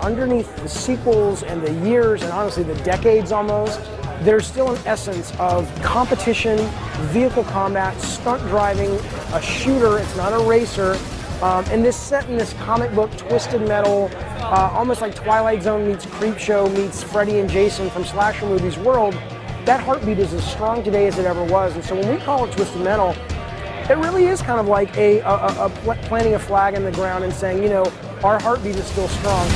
underneath the sequels and the years and honestly the decades almost, there's still an essence of competition, vehicle combat, stunt driving, a shooter. It's not a racer. And this set in this comic book, Twisted Metal, almost like Twilight Zone meets Creepshow meets Freddy and Jason from slasher movies world, that heartbeat is as strong today as it ever was. And so when we call it Twisted Metal, it really is kind of like planting a flag in the ground and saying, you know, our heartbeat is still strong.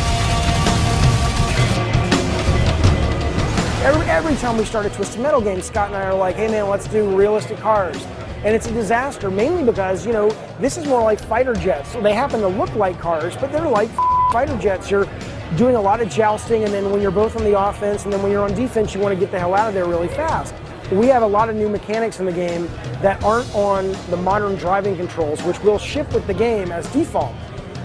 Every time we start a Twisted Metal game, Scott and I are like, hey man, let's do realistic cars. And it's a disaster, mainly because, you know, this is more like fighter jets. So they happen to look like cars, but they're like fighter jets. You're doing a lot of jousting, and then when you're both on the offense, and then when you're on defense, you want to get the hell out of there really fast. We have a lot of new mechanics in the game that aren't on the modern driving controls, which will ship with the game as default.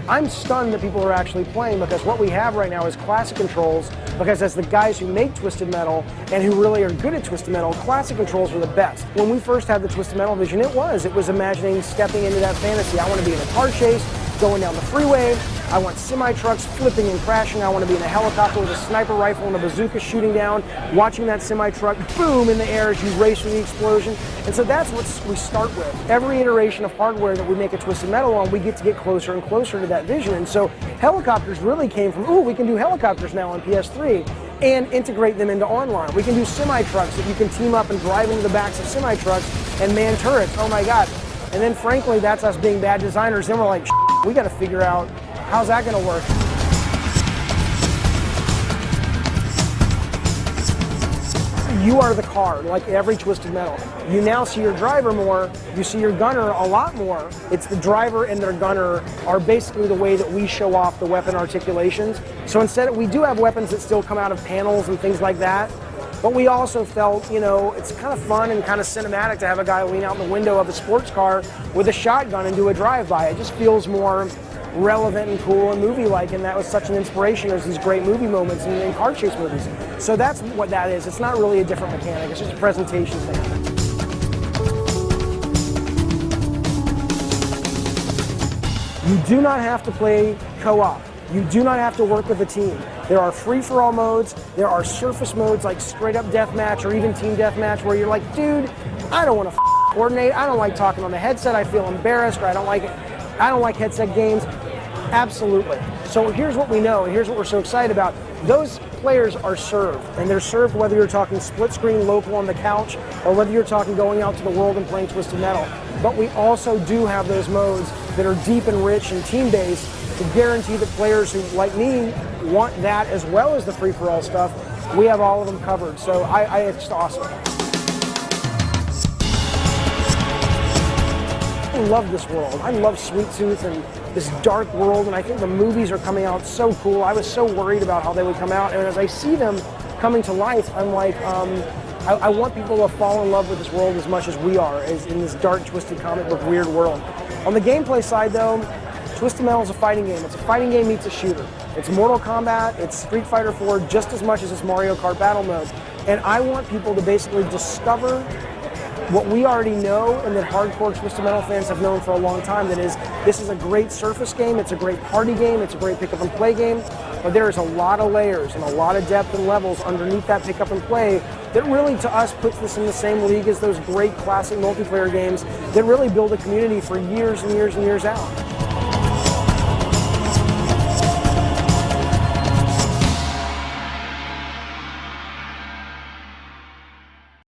I'm stunned that people are actually playing, because what we have right now is classic controls, because as the guys who make Twisted Metal and who really are good at Twisted Metal, classic controls are the best. When we first had the Twisted Metal vision, it was imagining stepping into that fantasy. I want to be in a car chase, going down the freeway. I want semi-trucks flipping and crashing. I want to be in a helicopter with a sniper rifle and a bazooka shooting down, watching that semi-truck boom in the air as you race through the explosion. And so that's what we start with. Every iteration of hardware that we make a Twisted Metal on, we get to get closer and closer to that vision. And so helicopters really came from, ooh, we can do helicopters now on PS3 and integrate them into online. We can do semi-trucks that you can team up and drive into the backs of semi-trucks and man turrets. Oh my God. And then frankly, that's us being bad designers. Then we're like, we got to figure out how's that going to work. You are the car, like every Twisted Metal. You now see your driver more, you see your gunner a lot more. It's the driver and their gunner are basically the way that we show off the weapon articulations. So instead, we do have weapons that still come out of panels and things like that. But we also felt, you know, it's kind of fun and kind of cinematic to have a guy lean out the window of a sports car with a shotgun and do a drive-by. It just feels more relevant and cool and movie-like, and that was such an inspiration. There's these great movie moments in car chase movies. So that's what that is. It's not really a different mechanic. It's just a presentation thing. You do not have to play co-op. You do not have to work with a team. There are free-for-all modes. There are surface modes like straight-up deathmatch or even team deathmatch where you're like, dude, I don't want to coordinate. I don't like talking on the headset. I feel embarrassed, or I don't like headset games. Absolutely. So here's what we know, and here's what we're so excited about. Those players are served, and they're served whether you're talking split screen local on the couch or whether you're talking going out to the world and playing Twisted Metal. But we also do have those modes that are deep and rich and team-based to guarantee that players who, like me, want that as well as the free-for-all stuff. We have all of them covered, so it's just awesome. I love this world. I love Sweet Tooth and this dark world, and I think the movies are coming out so cool. I was so worried about how they would come out, and as I see them coming to life, I'm like, I want people to fall in love with this world as much as we are, as in this dark, twisted comic book weird world. On the gameplay side, though, Twisted Metal is a fighting game. It's a fighting game meets a shooter. It's Mortal Kombat, it's Street Fighter 4 just as much as it's Mario Kart Battle Mode. And I want people to basically discover what we already know and that hardcore Twisted Metal fans have known for a long time, that is, this is a great surface game, it's a great party game, it's a great pick up and play game, but there is a lot of layers and a lot of depth and levels underneath that pick up and play that really, to us, puts this in the same league as those great classic multiplayer games that really build a community for years and years and years out.